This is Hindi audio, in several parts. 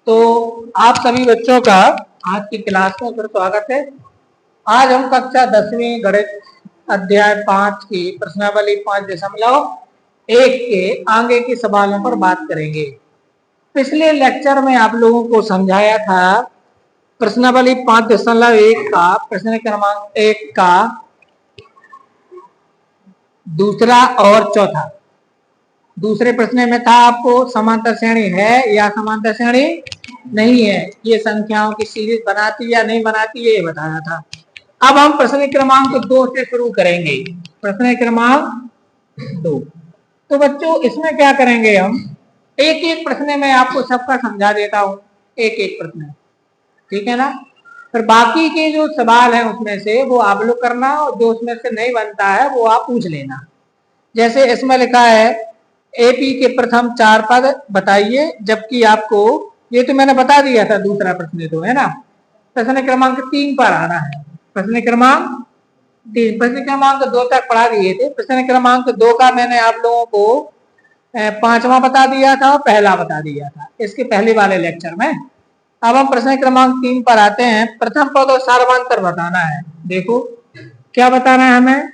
तो आप सभी बच्चों का आज की क्लास में फिर स्वागत है। आज हम कक्षा 10वीं गणित अध्याय 5 की प्रश्नावली 5.1 के आगे के सवालों पर बात करेंगे। पिछले लेक्चर में आप लोगों को समझाया था प्रश्नावली 5.1 का प्रश्न क्रमांक 1 का दूसरा और चौथा। दूसरे प्रश्न में था आपको समांतर श्रेणी है या समांतर श्रेणी नहीं है, ये संख्याओं की सीरीज बनाती या नहीं बनाती है ये बताया था। अब हम प्रश्न क्रमांक 2 से शुरू करेंगे। प्रश्न क्रमांक 2। तो बच्चों इसमें क्या करेंगे, हम एक एक प्रश्न में आपको सबका समझा देता हूँ, एक एक प्रश्न, ठीक है ना। फिर बाकी के जो सवाल है उसमें से वो आप लोग करना और जो उसमें से नहीं बनता है वो आप पूछ लेना। जैसे इसमें लिखा है एपी के प्रथम 4 पद बताइए, जबकि आपको ये तो मैंने बता दिया था दूसरा प्रश्न तो है ना। प्रश्न क्रमांक 3 पर आना है। प्रश्न क्रमांक 3, प्रश्न क्रमांक 2 तक पढ़ा दिए थे। प्रश्न क्रमांक 2 का मैंने आप लोगों को 5वां बता दिया था और पहला बता दिया था इसके पहले वाले लेक्चर में। अब हम प्रश्न क्रमांक 3 पर आते हैं। प्रथम पद और सार्वंतर बताना है। देखो क्या बताना है हमें,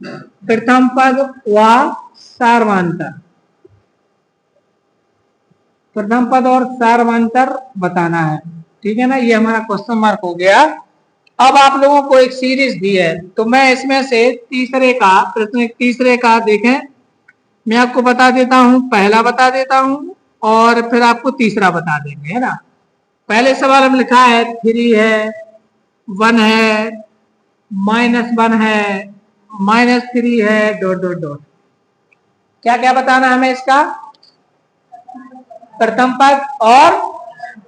प्रथम पद व सार्वंतर, प्रथम पद और सार्वंतर बताना है, ठीक है ना। ये हमारा क्वेश्चन मार्क हो गया। अब आप लोगों को एक सीरीज दी है तो मैं इसमें से तीसरे का प्रश्न, तीसरे का देखें, मैं आपको बता देता हूं, पहला बता देता हूं और फिर आपको तीसरा बता देंगे, है ना। पहले सवाल में लिखा है 3 है, 1 है, -1 है, -3 है, ... क्या क्या बताना है हमें इसका, प्रथम पद और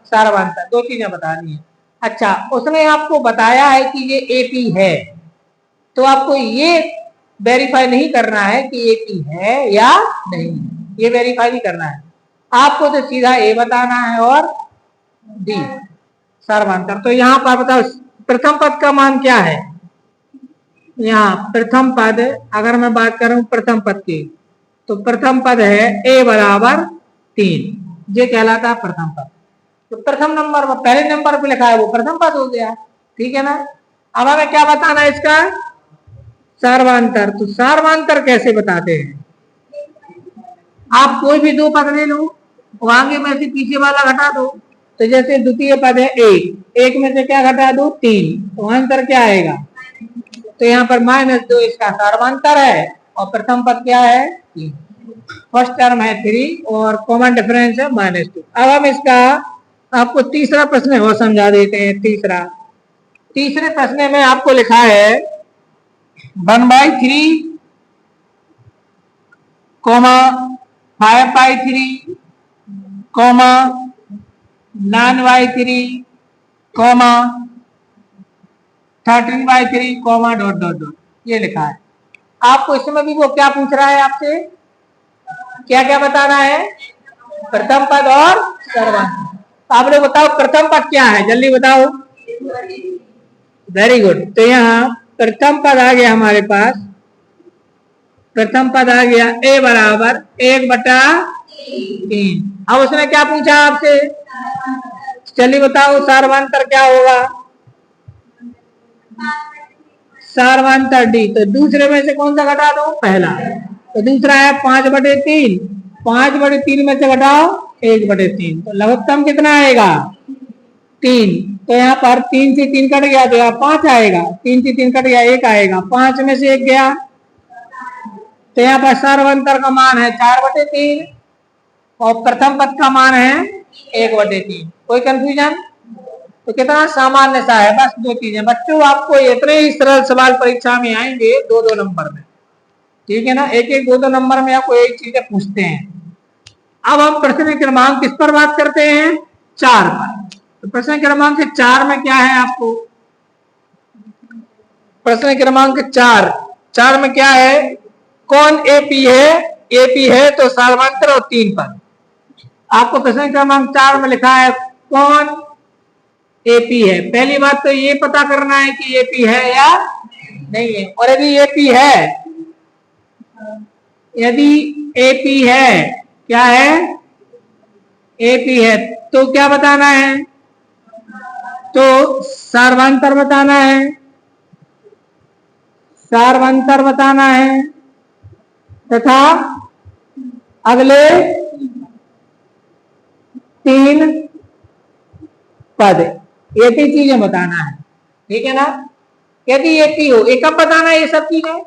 सार्वंतर, दो चीजें बतानी है। अच्छा, उसने आपको बताया है कि ये एपी है, तो आपको ये वेरीफाई नहीं करना है कि एपी है या नहीं, ये वेरीफाई नहीं करना है आपको, तो सीधा ए बताना है और डी सार्वंतर। तो यहाँ पर बताओ प्रथम पद का मान क्या है। यहाँ प्रथम पद, अगर मैं बात करूं प्रथम पद की, तो प्रथम पद है a बराबर 3, ये कहलाता है प्रथम पद। तो प्रथम नंबर पर, पहले नंबर पे लिखा है वो प्रथम पद हो गया, ठीक है ना। अब हमें क्या बताना है इसका, सार्वंतर। तो सार्वंतर कैसे बताते हैं, आप कोई भी दो पद ले लो, आगे में से पीछे वाला घटा दो। तो जैसे द्वितीय पद है 1, 1 में से क्या घटा दो 3, तो अंतर क्या आएगा, तो यहाँ पर -2 इसका सार्वंतर है और प्रथम पद क्या है 3, फर्स्ट टर्म है 3 और कॉमन डिफरेंस है -2। अब हम इसका आपको तीसरा प्रश्न और समझा देते हैं। तीसरे प्रश्न में आपको लिखा है 1/3, 5/3, 9/3, 13/3, ... ये लिखा है। आपको इसमें भी वो क्या पूछ रहा है आपसे, क्या क्या बताना है, प्रथम पद और सार्वंतर। आप लोग बताओ प्रथम पद क्या है, जल्दी बताओ। Very good. तो यहाँ प्रथम पद आ गया हमारे पास, प्रथम पद आ गया a बराबर 1/3। अब उसने क्या पूछा आपसे, चलिए बताओ सार्वंतर क्या होगा, सार्वंतर डी। तो दूसरे में से कौन सा घटा दो, पहला। तो दूसरा है 5/3, 5/3 में से घटाओ 1/3, तो लघुत्तम कितना आएगा 3। तो यहाँ पर 3 से 3 कट गया तो यहाँ 5 आएगा, 3 से 3 कट गया 1 आएगा, 5 में से 1 गया, तो यहाँ पर सार्वंतर का मान है 4/3 और प्रथम पद का मान है 1/3। कोई कंफ्यूजन, तो कितना सामान्य सा है, बस दो चीजें। बच्चों आपको इतने ही सरल सवाल परीक्षा में आएंगे 2-2 नंबर में, ठीक है ना, एक एक 2-2 नंबर में आपको एक चीजें पूछते हैं। अब हम प्रश्न क्रमांक किस पर बात करते हैं, 4 पर। तो प्रश्न क्रमांक 4 में क्या है, आपको प्रश्न क्रमांक 4 में क्या है, कौन एपी है, एपी है तो सार्वंतर और 3 पद। आपको प्रश्न क्रमांक 4 में लिखा है कौन एपी है। पहली बात तो ये पता करना है कि एपी है या नहीं है, और यदि एपी है, यदि एपी है, क्या है एपी है तो क्या बताना है, तो सार्वंतर बताना है, सार्वंतर बताना है तथा अगले 3 पद, ये 3 चीजें बताना है। ठीक है ना। यदि एपी हो, एक कब बताना है ये सब चीजें,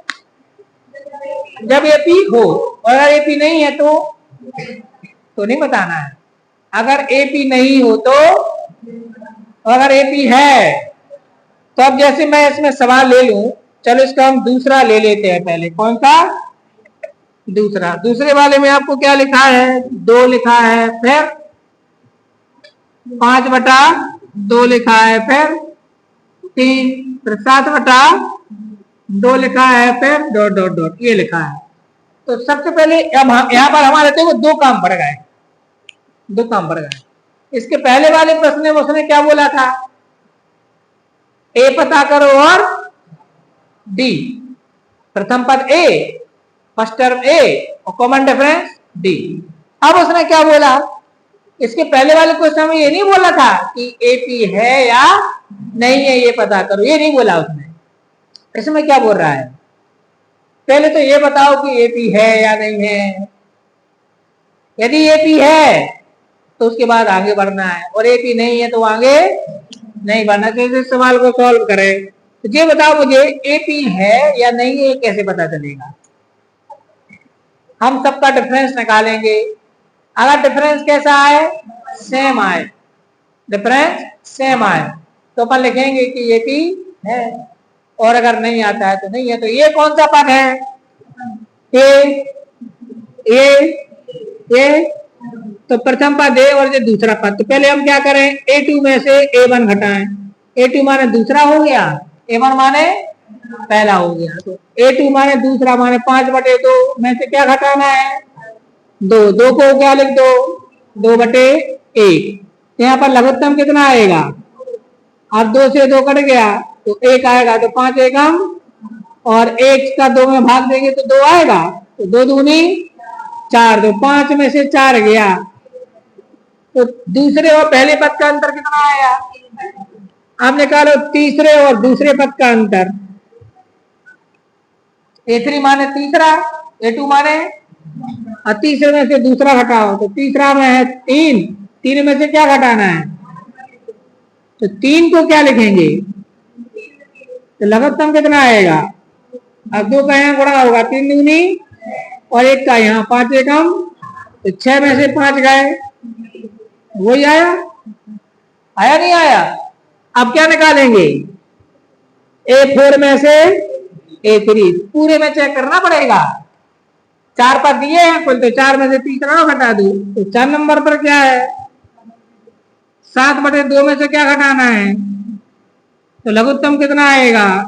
जब एपी हो, और अगर एपी नहीं है तो नहीं बताना है। अगर एपी नहीं हो तो, अगर एपी है तो अब जैसे मैं इसमें सवाल ले लूं, चलो इसका हम दूसरा ले लेते हैं पहले। कौन सा दूसरा? दूसरे वाले में आपको क्या लिखा है, 2 लिखा है, फिर 5/2 लिखा है, फिर 3, फिर 7/2 लिखा है, फिर डॉट डॉट डॉट ये लिखा है। तो सबसे पहले अब यहाँ पर हमारे देखो 2 काम बढ़ गए, 2 काम बढ़ गए। इसके पहले वाले प्रश्न में उसने क्या बोला था, ए पता करो और डी, प्रथम पद ए, फर्स्ट टर्म ए और कॉमन डिफरेंस डी। अब उसने क्या बोला, इसके पहले वाले क्वेश्चन में ये नहीं बोला था कि एपी है या नहीं है ये पता करो, ये नहीं बोला उसने। इसमें क्या बोल रहा है, पहले तो ये बताओ कि एपी है या नहीं है। यदि एपी है तो उसके बाद आगे बढ़ना है, और एपी नहीं है तो आगे नहीं बढ़ना। कैसे सवाल को सॉल्व करें, तो ये बताओ मुझे एपी है या नहीं है कैसे पता चलेगा। हम सबका डिफरेंस निकालेंगे, अगर डिफरेंस कैसा आए, सेम आए, डिफरेंस सेम आए तो अपन लिखेंगे कि एपी है, और अगर नहीं आता है तो नहीं है। तो ये कौन सा पद है, ए तो प्रथम पद ए और ये दूसरा पद। तो पहले हम क्या करें, A2 में से A1 घटाएं। A2 माने दूसरा हो गया, A1 माने पहला हो गया। तो A2 माने दूसरा माने 5/2 में से क्या घटाना है, 2 को क्या लिख दो, 2/1। यहाँ पर लघुत्तम कितना आएगा, अब 2 से 2 कट गया तो 1 आएगा, तो 5 एकम, और 1 का 2 में भाग देंगे तो 2 आएगा, तो 2 दूनी 4, तो 5 में से 4 गया। तो दूसरे और पहले पद का अंतर कितना आया, आप निकालो तीसरे और दूसरे पद का अंतर। A3 माने तीसरा, A2 माने, और तीसरे में से दूसरा घटाओ, तो तीसरा में है 3 में से क्या घटाना है, तो 3 को क्या लिखेंगे, तो लघुत्तम कितना आएगा, अब 2 का यहाँ गुणा होगा, 3 दूनी और 1 का यहाँ 5 एकम, तो 6 में से 5 गए, वही आया, आया नहीं आया। अब क्या निकालेंगे, A4 में से A3, पूरे में चेक करना पड़ेगा, 4 पद दिए हैं कुल, तो 4 में से तीसरा घटा दो, तो 4 नंबर पर क्या है, 7/2 में से क्या घटाना है, तो लघुत्तम कितना आएगा,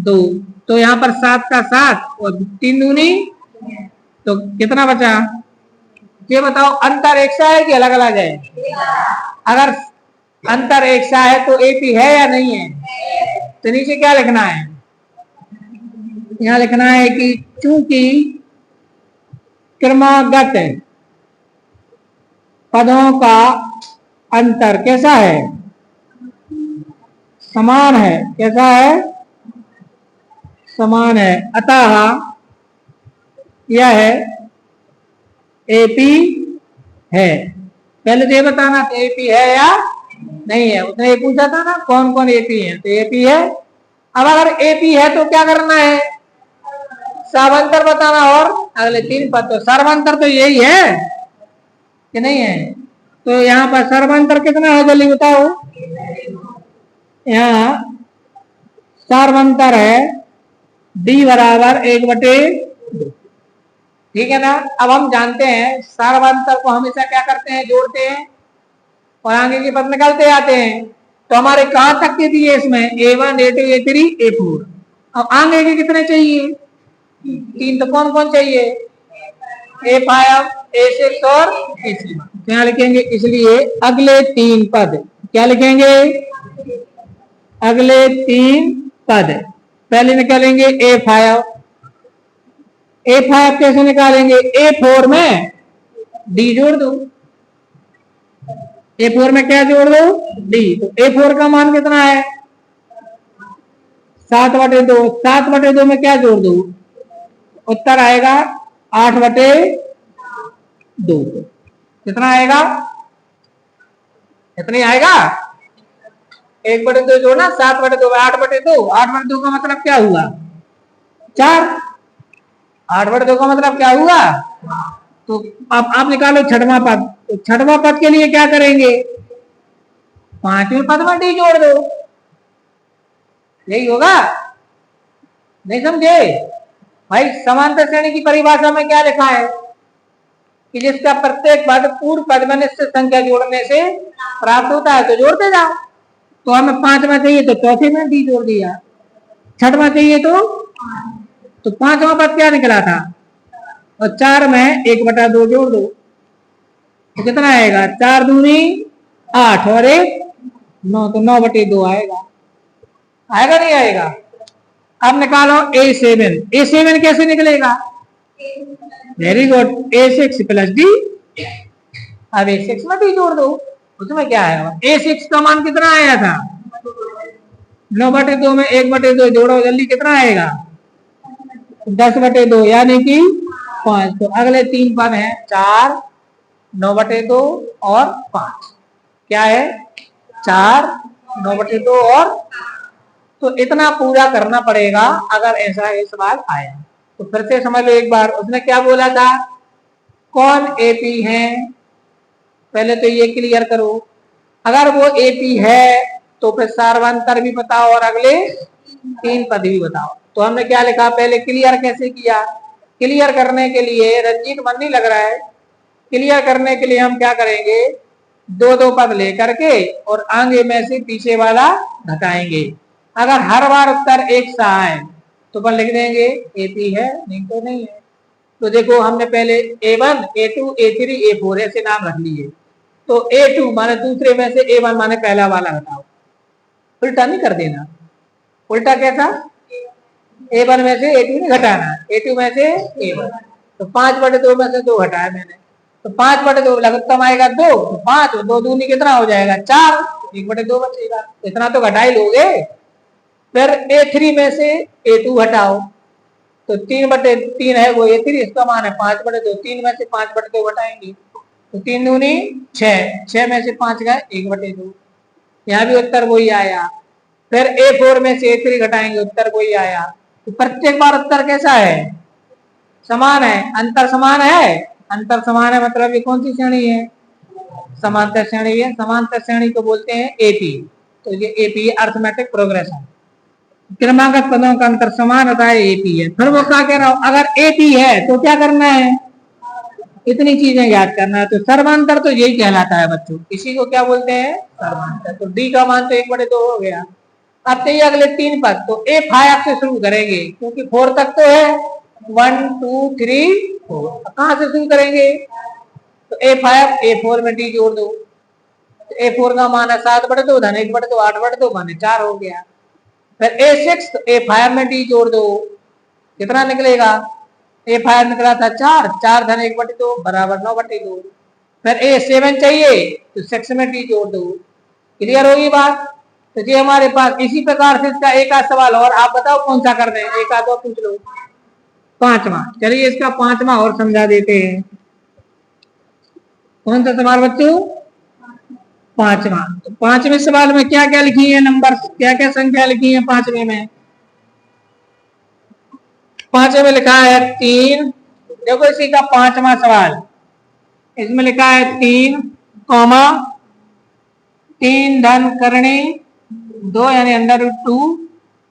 2। तो यहाँ पर 7 का 7 और 3 दूनी, तो कितना बचा, ये बताओ अंतर एक सा है कि अलग अलग है। अगर अंतर एक सा है तो एपी है या नहीं है, तो नीचे क्या लिखना है, यहाँ लिखना है कि चूंकि क्रमागत पदों का अंतर कैसा है, समान है, कैसा है, समान है, अतः यह एपी है। पहले तो ये बताना तो एपी है या नहीं है, उसने ये पूछा था ना कौन कौन एपी है, तो एपी है। अब अगर एपी है तो क्या करना है, सर्वांतर बताना और अगले 3 पद। तो सर्वांतर तो यही है कि नहीं है, तो यहाँ पर सर्वांतर कितना है जल्दी बताओ, यहाँ सर्वांतर है D बराबर 1/2। ठीक है ना। अब हम जानते हैं सर्वांतर को हमेशा क्या करते हैं, जोड़ते हैं और आगे के पद निकालते आते हैं। तो हमारे कहां तक के दिए इसमें, A1 A2 A3 A4। अब आगे के कितने चाहिए, 3। तो कौन कौन चाहिए, A5 A6 और A7। क्या लिखेंगे, इसलिए अगले 3 पद, क्या लिखेंगे, अगले 3 पद। पहले निकालेंगे A5, A5 कैसे निकालेंगे, A4 में D जोड़ दो, A4 में क्या जोड़ दो, D। तो A4 का मान कितना है, 7/2। 7/2 में क्या जोड़ दो, उत्तर आएगा 8/2। कितना आएगा, इतनी आएगा। 1/2 जोड़ना, 7/2 में 8/2। 8/2 का मतलब क्या हुआ, 4। 8/2 का मतलब क्या हुआ। तो अब आप निकालो छठवां पद। तो छठवां पद के लिए क्या करेंगे, पांचवें पद में डी जोड़ दो, यही होगा। नहीं समझे भाई, समांतर श्रेणी की परिभाषा में क्या लिखा है कि जिसका प्रत्येक पद पूर्व पद में निश्चित संख्या जोड़ने से प्राप्त होता है, तो जोड़ते जाओ। तो हमें 5वां चाहिए तो चौथे में डी जोड़ दिया, छठवां चाहिए तो 5वां पद क्या निकला था, और 4 में 1/2 जोड़ दो, तो कितना आएगा, 4 दूनी 8 और 1 9, तो 9/2 आएगा। आएगा नहीं आएगा। अब निकालो A7। A7 कैसे निकलेगा, very good, A6 plus D. अब A6 में डी जोड़ दो, उसमें क्या आएगा, A6 का मान कितना आया था, 9/2 में 1/2 जोड़ो जल्दी, कितना आएगा, 10/2 यानी कि 5। तो अगले 3 पद हैं 4, 9/2 और 5। क्या है, 4, 9/2 और, तो इतना पूरा करना पड़ेगा अगर ऐसा ये सवाल आया। तो फिर से समझ लो एक बार, उसने क्या बोला था, कौन एपी है, पहले तो ये क्लियर करो। अगर वो एपी है तो फिर सार्वंतर भी बताओ और अगले 3 पद भी बताओ। तो हमने क्या लिखा, पहले क्लियर कैसे किया, क्लियर करने के लिए, रंजीत मन नहीं लग रहा है, क्लियर करने के लिए हम क्या करेंगे, 2-2 पद लेकर के और आगे में से पीछे वाला घटाएंगे। अगर हर बार उत्तर एक सा आए तो अपन लिख देंगे एपी है, नहीं तो नहीं है। तो देखो हमने पहले A1, A2, A3, A4 ऐसे नाम रख लिए। तो A2 माने दूसरे में से A1 माने पहला वाला घटाओ, उल्टा नहीं कर देना। उल्टा कैसा, A1 में से A2 नहीं घटाना, A2 में से A1। तो 5/2 में से 2 घटाया मैंने, तो 5/2 लघुत्तम आएगा 2, तो 5 और 2 दूनी कितना हो जाएगा 4, 1/2 बचेगा। इतना तो घटा ही लोगे। फिर A3 में से A2 हटाओ, तो 3/3 है वो A3, इसका मान है 5/2। 3 में से 5/2 घटाएंगे तो 3 दूनी 6, 6 में से 5 गए 1/2, यहाँ भी उत्तर वही आया। फिर A4 में से A3 घटाएंगे, उत्तर वही आया। तो प्रत्येक बार उत्तर कैसा है, समान है, अंतर समान है। अंतर समान है मतलब ये कौन सी श्रेणी है, समांतर श्रेणी है। समांतर श्रेणी को बोलते हैं एपी। तो ये एपी अर्थमेटिक प्रोग्रेशन, क्रमागत पदों का अंतर समान होता है, एपी है। फिर वो क्या कह रहा हूं, अगर एपी है तो क्या करना है, इतनी चीजें याद करना है। तो सर्वांतर तो यही कहलाता है बच्चों, इसी को क्या बोलते हैं, सर्वांतर। तो डी का मान तो 1/2 हो गया। अब चाहिए अगले 3 पद, तो A5 से शुरू करेंगे क्योंकि 4 तक तो है, 1 2 3 4। कहां से शुरू करेंगे, तो A5 A4 में डी जोड़ दो। तो A4 का मान है 7/2 धन 1/2 8/2 माने 4 हो गया। फिर A6 तो A5 में डी जोड़ दो, कितना निकलेगा, A5 निकला था 4, 4 धन 1/2 बराबर 9/2। फिर A7 चाहिए तो 6 में डी जोड़ दो। क्लियर होगी बात। तो ये हमारे पास इसी प्रकार से इसका एक आध सवाल और, आप बताओ कौन सा कर दें, एक आध और पूछ लो। 5वां, चलिए इसका 5वां और समझा देते हैं। कौन सा सवाल बच्चों, 5वां। तो 5वें सवाल में क्या क्या लिखी है, नंबर क्या क्या संख्या लिखी है 5वें में। 5वें में लिखा है 3। देखो इसी का 5वां सवाल, इसमें लिखा है 3, 3 धन करणी 2 यानी √2,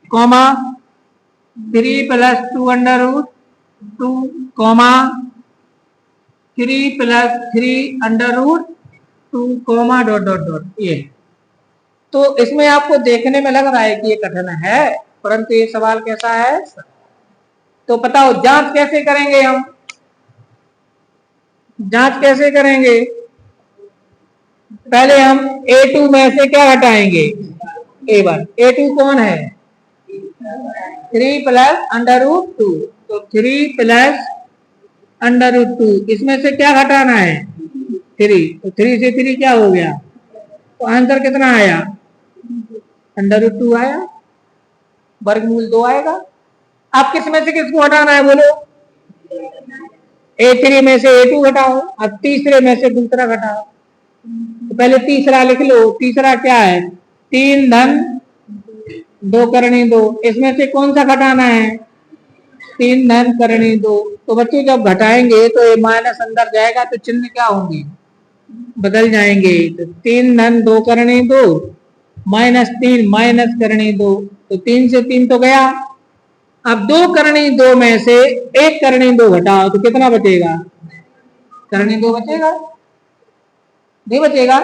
3 + 2√2, 3 + 3√2, डॉट डॉट डॉट। ये तो इसमें आपको देखने में लग रहा है कि ये कठिन है, परंतु ये सवाल कैसा है। तो बताओ जांच कैसे करेंगे हम, जांच कैसे करेंगे, पहले हम A2 में से क्या हटाएंगे, A1। A2 कौन है, 3 + √2, तो 3 + √2, इसमें से क्या घटाना है, 3, तो 3 से 3 क्या हो गया, तो आंसर कितना आया, √2 आया, वर्गमूल 2 आएगा। अब किस में से किसको हटाना है बोलो, A3 में से A2 घटाओ, अब तीसरे में से दूसरा घटाओ। तो पहले तीसरा लिख लो, तीसरा क्या है, 3 धन 2 करनी 2, इसमें से कौन सा घटाना है, 3 धन करनी 2। तो बच्चों जब घटाएंगे तो ये माइनस अंदर जाएगा तो चिन्ह क्या होंगे, बदल जाएंगे। तो 3 धन 2 करनी 2 -3 माइनस करनी 2, तो 3 से 3 तो गया। अब 2 करनी 2 में से 1 करनी 2 घटाओ तो कितना बचेगा, करनी 2 बचेगा, नहीं बचेगा,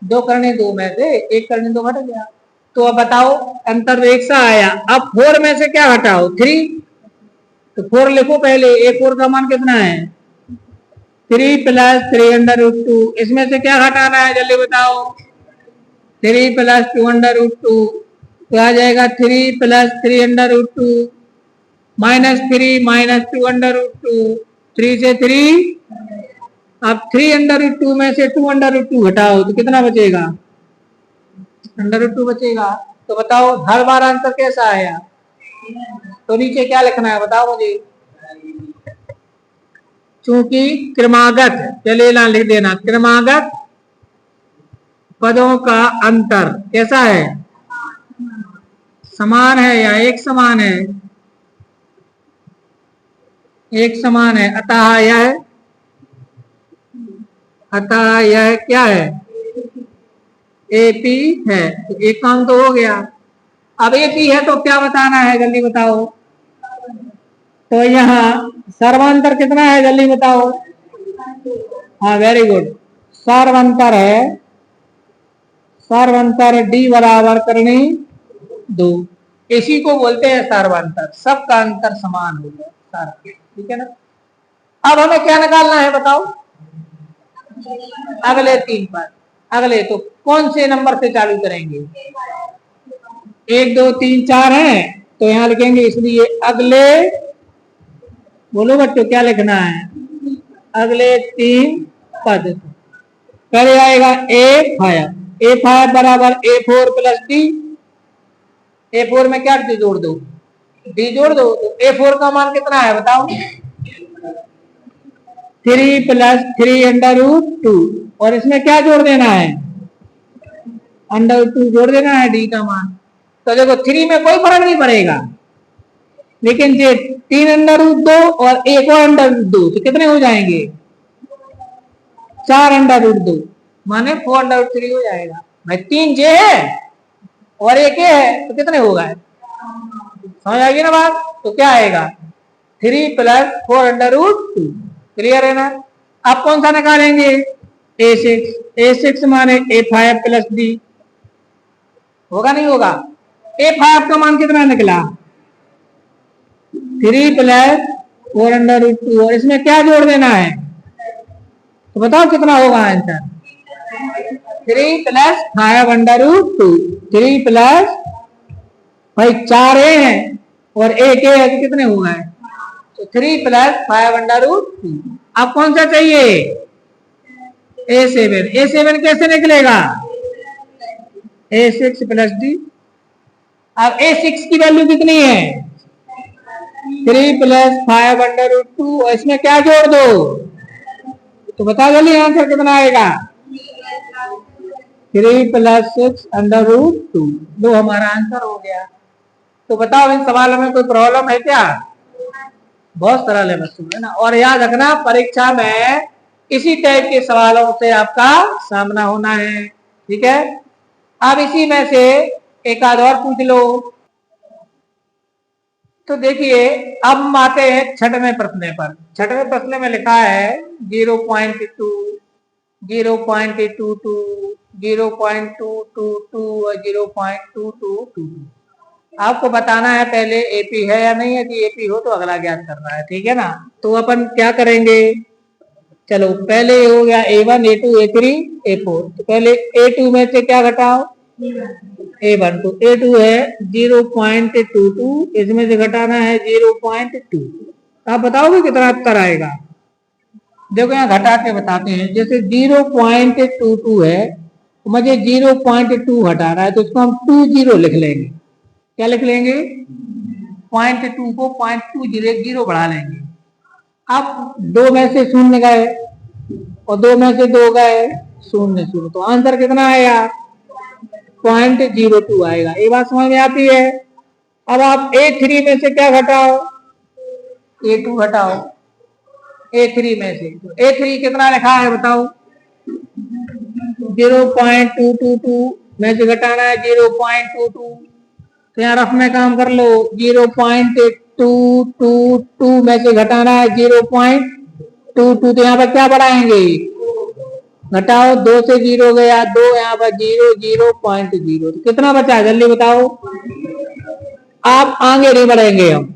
2 करनी 2 में से 1 करनी 2 घट गया। तो अब बताओ अंतर एक सा आया। अब 4 में से क्या हटाओ, 3, तो 4 लिखो पहले, A4 का मान कितना है, 3 + 3√2, इसमें से क्या हटाना है जल्दी बताओ, 3 + 2√2, तो आ जाएगा 3 + 3√2 -3 - 2√2, 3 से 3। अब 3√2 में से 2√2 घटाओ तो कितना बचेगा, √2 बचेगा। तो बताओ हर बार आंसर कैसा आया, तो नीचे क्या लिखना है बताओ मुझे, चूंकि क्रमागत, चलिए ना लिख देना, क्रमागत पदों का अंतर कैसा है, समान है या एक समान है, एक समान है, अतः यह क्या है, AP है। तो एक काम तो हो गया। अब AP है तो क्या बताना है जल्दी बताओ, तो यहाँ सर्वांतर कितना है जल्दी बताओ, हाँ वेरी गुड, सर्वांतर है, सर्वांतर D बराबर करनी 2, इसी को बोलते हैं सर्वांतर, सबका अंतर समान हो गया सारा, ठीक है ना। अब हमें क्या निकालना है बताओ, अगले 3 पर, अगले तो कौन से नंबर से चालू करेंगे, 1 2 3 4 है तो यहाँ लिखेंगे, इसलिए अगले, बोलो बच्चों क्या लिखना है, अगले 3 पद। पहले आएगा A5 बराबर A4 + D, A4 में क्या जोड़ दो, D जोड़ दो, तो A4 का मान कितना है बताओ, 3 + 3√2, और इसमें क्या जोड़ देना है, √2 जोड़ देना है D का मान। तो देखो 3 में कोई फर्क नहीं पड़ेगा, लेकिन ये 3√2 और एक और √2 तो कितने हो जाएंगे, 4√2 माने 4√3 हो जाएगा। भाई 3 जे है और एक है तो कितने हो गए, समझ आएगी ना बात। तो क्या आएगा, 3 + 4√2, क्लियर है ना। अब कौन सा निकालेंगे, A6 माने A5 + D, होगा नहीं होगा, A5 का मान कितना निकला, 3 + 4√2, और इसमें क्या जोड़ देना है, तो बताओ कितना होगा आंसर, 3 + 5√2, 3 + भाई 4 है और एक है तो कितने हो गए, तो 3 + 5√2। अब कौन सा चाहिए, A7 कैसे निकलेगा, A6 + D। अब A6 की वैल्यू कितनी है, 3 + 5√2, और इसमें क्या जोड़ दो, तो बता जल्दी आंसर कितना आएगा, 3 + 6√2, दो हमारा आंसर हो गया। तो बताओ इन सवालों में कोई प्रॉब्लम है क्या, बहुत सरल है बच्चों, है ना। और याद रखना परीक्षा में इसी टाइप के सवालों से आपका सामना होना है, ठीक है। अब इसी में से एक आध और पूछ लो। तो देखिए अब हम आते हैं छठवें प्रश्न पर। छठवें प्रश्न में लिखा है 0.2, 0.22, 0.222 और 0.2222। आपको बताना है पहले AP है या नहीं है, कि AP हो तो अगला ज्ञात करना है, ठीक है ना। तो अपन क्या करेंगे, चलो पहले हो गया A1 A2 A3 A4, तो पहले A2 में से क्या घटाओ, A1, तो A2 है 0.22, इसमें से घटाना है 0.2, आप बताओगे कितना उत्तर आएगा, देखो यहाँ घटा के बताते हैं, जैसे 0.22 है तो मुझे 0.2 हटाना है, तो इसको हम 20 लिख लेंगे। क्या लिख लेंगे? 0.2 को 0.20 जीरो बढ़ा लेंगे। अब 2 में से 0 गए और 2 में से 2 गए, 0 0, तो आंसर कितना आएगा? 0.02 आएगा। ये बात समझ में आती है? अब आप A3 में से क्या घटाओ? A2 घटाओ A3 में से। तो A3 कितना लिखा है बताओ? 0.222 में से घटाना है 0.22, तो यहाँ रफ में काम कर लो। 0.222 में से घटाना है 0.22, तो यहाँ पर क्या बढ़ाएंगे? घटाओ, 2 से 0 गया 2, यहाँ पर 0 0.0, तो कितना बचा जल्दी बताओ। आप आगे नहीं बढ़ेंगे, हम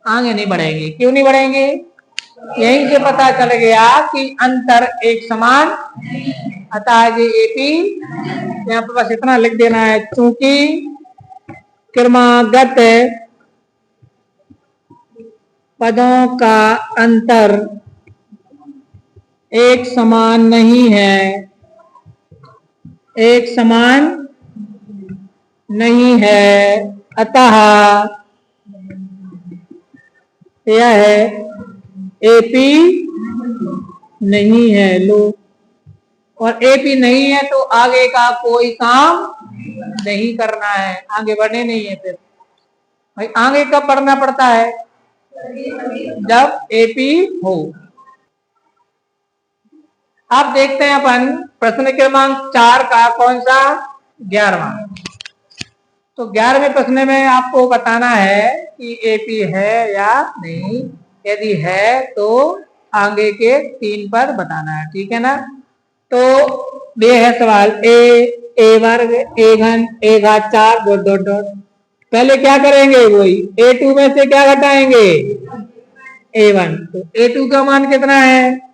आगे नहीं बढ़ेंगे। क्यों नहीं बढ़ेंगे? यहीं से पता चल गया कि अंतर एक समान, अतः ये एपी। यहाँ पर बस इतना लिख देना है, चूंकि क्रमागत पदों का अंतर एक समान नहीं है, एक समान नहीं है, अतः यह एपी नहीं है। लो, और एपी नहीं है तो आगे का कोई काम नहीं करना है, आगे बढ़ने नहीं है। फिर भाई आगे कब बढ़ना पड़ता है? जब एपी हो। आप देखते हैं अपन प्रश्न क्रमांक 4 का कौन सा? 11वां। तो 11वें प्रश्न में आपको बताना है कि एपी है या नहीं। यदि है तो आगे के 3 पर बताना है, ठीक है ना। तो ये है सवाल, ए वर्ग ए घन ए घात 4 डॉट डॉट डॉट। पहले क्या करेंगे? वही A2 में से क्या घटाएंगे? A1। तो A2 का मान कितना है?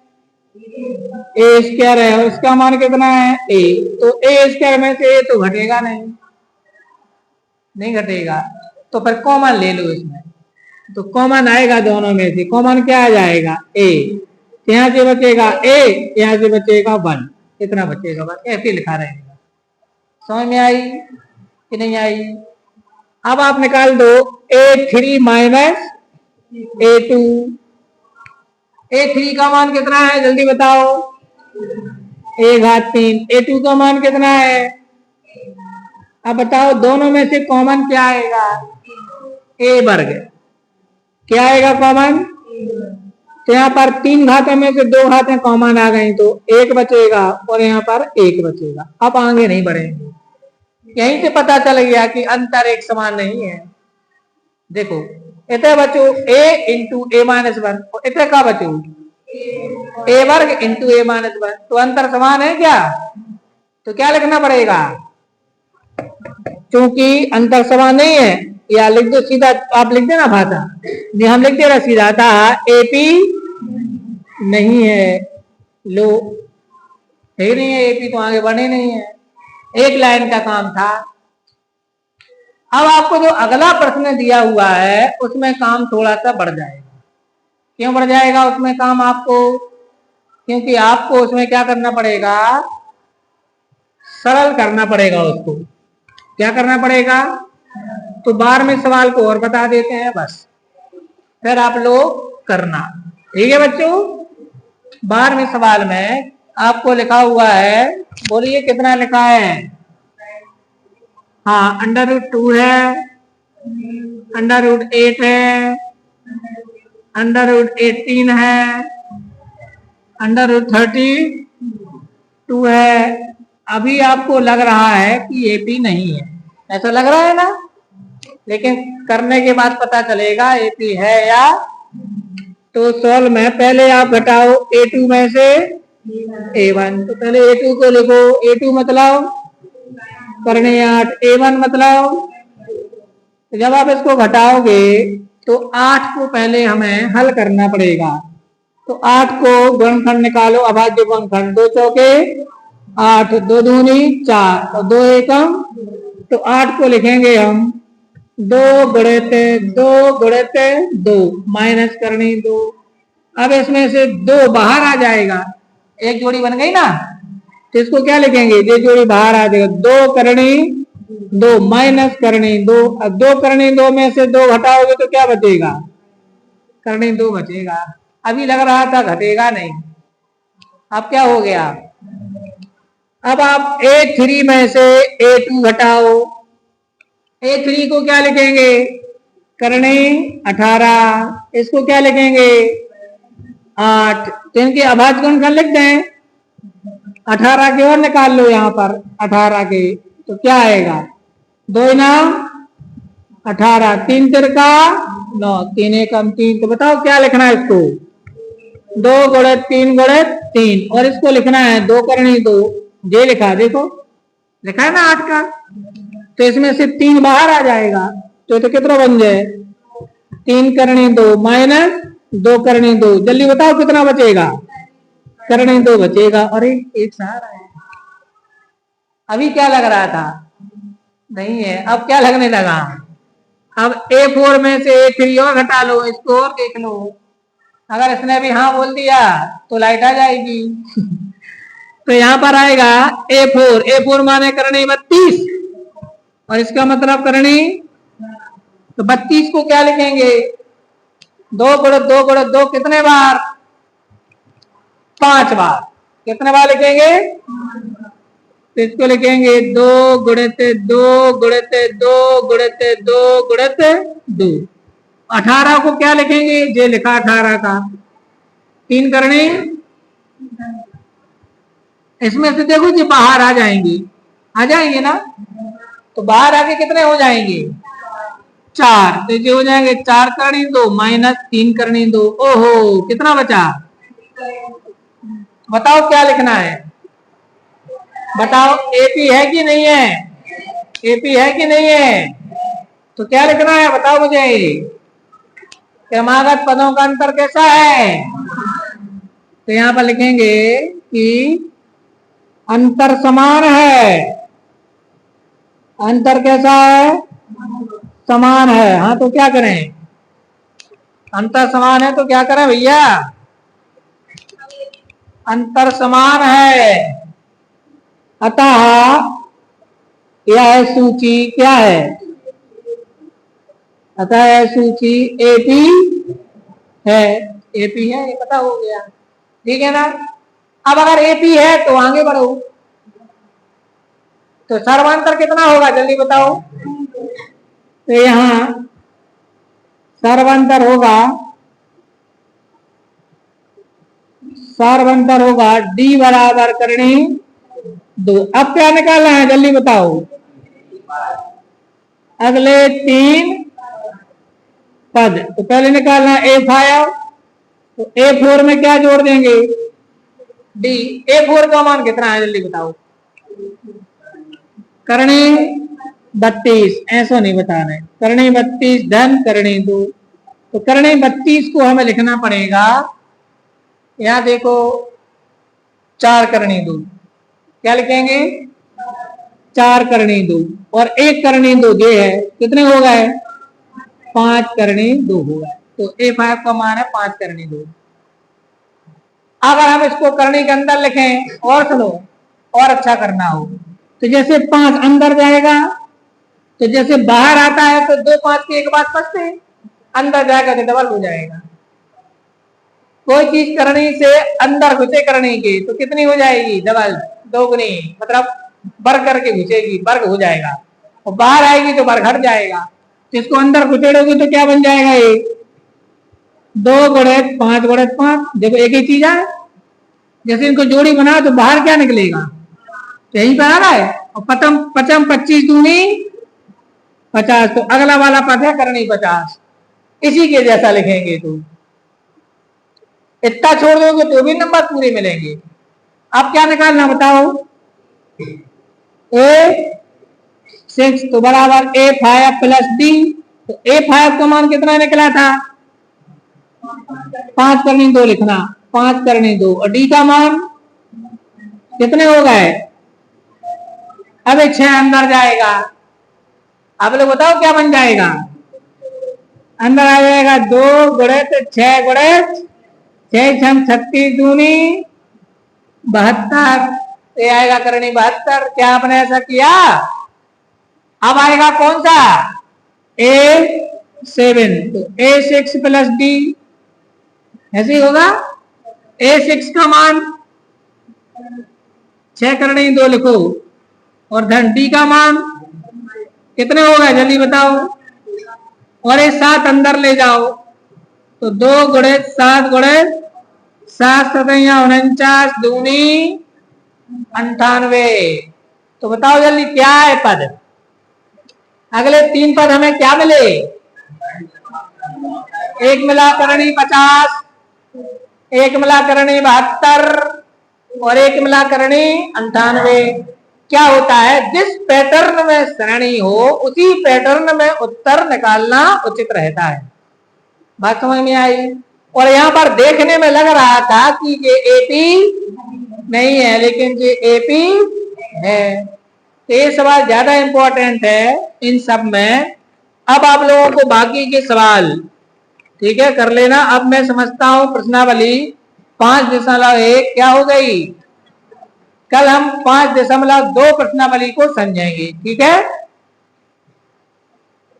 A स्क्वायर है, उसका मान कितना है? A। तो A स्क्वायर में से A तो घटेगा नहीं, नहीं घटेगा, तो फिर कॉमन ले लो इसमें। तो कॉमन आएगा दोनों में से, कॉमन क्या आ जाएगा? A। यहाँ से बचेगा A, यहाँ से बचेगा 1, इतना बचेगा, बस ऐसे लिखा रहेगा। समझ में आई कि नहीं आई? अब आप निकाल दो A3 माइनस A2। A3 का मान कितना है जल्दी बताओ? A घात 3। A2 का मान कितना है? अब बताओ दोनों में से कॉमन क्या आएगा? A वर्ग। क्या आएगा कॉमन? तो यहाँ पर 3 घातें में से 2 घातें कॉमन आ गई, तो 1 बचेगा और यहाँ पर 1 बचेगा। अब आगे नहीं बढ़ेंगे। यहीं से पता चल गया कि अंतर एक समान नहीं है। देखो इतने बचो A इंटू A माइनस 1, और इतने का बचो A वर्ग इंटू A माइनस 1, तो अंतर समान है क्या? तो क्या लिखना पड़ेगा? क्योंकि अंतर समान नहीं है, या लिख दो सीधा, आप लिख देना भाषा, ये हम लिख दे रहा सीधा था एपी नहीं है। लो, है नहीं है एपी, तो आगे बढ़े नहीं है। एक लाइन का काम था। अब आपको जो अगला प्रश्न दिया हुआ है उसमें काम थोड़ा सा बढ़ जाएगा। क्यों बढ़ जाएगा उसमें काम आपको? क्योंकि आपको उसमें क्या करना पड़ेगा? सरल करना पड़ेगा उसको। क्या करना पड़ेगा? तो 12वें सवाल को और बता देते हैं बस, फिर आप लोग करना, ठीक है बच्चों। 12वें सवाल में आपको लिखा हुआ है, बोलिए कितना लिखा है? हाँ, √2 है, √8 है, √18 है, √32 है। अभी आपको लग रहा है कि एपी नहीं है, ऐसा लग रहा है ना, लेकिन करने के बाद पता चलेगा एपी है या। तो सॉल्व में पहले आप घटाओ A2 में से A1, तो पहले A2 को लिखो। A2 मतलब करने 8, A1 मतलब, जब आप इसको घटाओगे तो 8 को पहले हमें हल करना पड़ेगा। तो 8 को गुणनखंड निकालो, अभाज्य गुणनखंड, 2 चौके 8, 2 दूनी 4 और 2 एकम, तो 8 को लिखेंगे हम 2 गुणित 2 माइनस करनी 2, अब इसमें से 2 बाहर आ जाएगा, एक जोड़ी बन गई ना, तो इसको क्या लिखेंगे, ये जोड़ी बाहर आ जाएगा, 2 करनी 2 माइनस करनी 2। अब 2 करनी 2 में से 2 घटाओगे तो क्या बचेगा, करनी 2 बचेगा। अभी लग रहा था घटेगा नहीं, अब क्या हो गया, अब आप A3 में से A2 घटाओ, A3 को क्या लिखेंगे, करनी 18, इसको क्या लिखेंगे 8, तो इनके अभाज्य गुणनखंड लिख दें, 18 के और निकाल लो यहाँ पर 18 के, तो क्या आएगा 2 इनाम 18, 3 तिरका 9, 3 एकम 3। तो बताओ क्या लिखना है इसको, 2 गुणित 3 गुणित 3, और इसको लिखना है 2 करनी 2, ये लिखा, देखो लिखा है ना 8 का, तो इसमें से 3 बाहर आ जाएगा, तो कितना बन जाए 3 करनी 2 माइनस 2 करनी 2, जल्दी बताओ कितना बचेगा, करनी 2 बचेगा। और एक सहारा है, अभी क्या लग रहा था नहीं है, अब क्या लगने लगा, अब A4 में से A3 और घटा लो, इसको और देख लो, अगर इसने भी हाँ बोल दिया तो लाइट आ जाएगी तो यहां पर आएगा A4 माने करनी 32, और इसका मतलब करनी, तो 32 को क्या लिखेंगे 2 गुणित 2 गुणित 2 कितने बार, 5 बार, कितने बार लिखेंगे, तो इसको लिखेंगे 2 गुणित 2 गुणित 2 गुणित 2 गुणित 2। 18 को क्या लिखेंगे, ये लिखा 18 का, 3 करनी, इसमें से देखो जी बाहर आ जाएंगे ना, तो बाहर आके कितने हो जाएंगे 4, तो ये हो जाएंगे 4 करनी 2 माइनस 3 करनी 2, ओहो कितना बचा, बताओ क्या लिखना है, बताओ AP है कि नहीं है, AP है कि नहीं है, तो क्या लिखना है बताओ मुझे, क्रमागत पदों का अंतर कैसा है, तो यहां पर लिखेंगे कि अंतर समान है, अंतर कैसा है, समान है, हाँ तो क्या करें, अंतर समान है तो क्या करें भैया, अंतर समान है, अतः यह सूची क्या है, अतः यह सूची AP है, AP है, ये पता हो गया, ठीक है ना। अब अगर AP है तो आगे बढ़ो, तो सर्वांतर कितना होगा जल्दी बताओ, तो यहां सर्वांतर होगा D बराबर करनी 2। अब क्या निकालना है जल्दी बताओ, अगले 3 पद, तो पहले निकालना A5, तो A4 में क्या जोड़ देंगे D, A4 का मान कितना है जल्दी बताओ, करनी 32, ऐसा नहीं बताना है, करनी 32 धन करनी 2, तो करनी 32 को हमें लिखना पड़ेगा, यहां देखो 4 करनी 2, क्या लिखेंगे 4 करनी 2, और 1 करनी 2 ये है, कितने हो गए 5 करनी 2 हो गए, तो A5 का मान है 5 करनी 2। अगर हम इसको करनी के अंदर लिखें, और सुनो और अच्छा करना हो, तो जैसे 5 अंदर जाएगा, तो जैसे बाहर आता है तो 2 5 के एक बात पसते, अंदर जाएगा तो डबल हो जाएगा, कोई चीज करनी से अंदर घुसे करने की तो कितनी हो जाएगी डबल, दोगुनी, मतलब वर्ग करके घुसेगी वर्ग हो जाएगा, और बाहर आएगी तो वर्ग हट जाएगा, तो इसको अंदर घुसेड़ोगे तो क्या बन जाएगा, ये 2 गुणित 5 गुणित 5, देखो एक ही चीज है, जैसे इनको जोड़ी बना तो बाहर क्या निकलेगा, तो यही पर आ रहा है, और पचम 25 दूनी 50, तो अगला वाला पद है करनी 50, इसी के जैसा लिखेंगे, तो इतना छोड़ दोगे तो भी नंबर पूरे मिलेंगे। अब क्या निकालना बताओ, A6 तो बराबर A5 प्लस D, तो A5 का मान कितना निकला था 5 करनी 2 लिखना, 5 करनी 2, और D का मान कितने हो गए, अब 6 अंदर जाएगा, अब लोग बताओ क्या बन जाएगा, अंदर आ जाएगा 2 गुणित 6 गुणित छह छम 36 दूनी 72, ये आएगा करनी 72। क्या आपने ऐसा किया? अब आएगा कौन सा? A7, तो A6 प्लस D ऐसे ही होगा। A6 का मान 6 करनी 2 लिखो, और धन D का मान कितने हो गए जल्दी बताओ, और ये 7 अंदर ले जाओ, तो 2 गुणे 7 गुणे 7 सतैया 49 दूनी 98। तो बताओ जल्दी क्या है पद? अगले 3 पद हमें क्या मिले? एक मिला करणी 50, एक मिला करणी 72 और एक मिला करणी 98। क्या होता है, जिस पैटर्न में श्रेणी हो उसी पैटर्न में उत्तर निकालना उचित रहता है। बात समझ में आई? और यहाँ पर देखने में लग रहा था कि ये एपी नहीं है, लेकिन ये एपी है। तो ये सवाल ज्यादा इंपॉर्टेंट है इन सब में। अब आप लोगों को बाकी के सवाल ठीक है कर लेना। अब मैं समझता हूं प्रश्नावली 5.1 क्या हो गई। कल हम 5.2 प्रश्नावली को समझेंगे, ठीक है।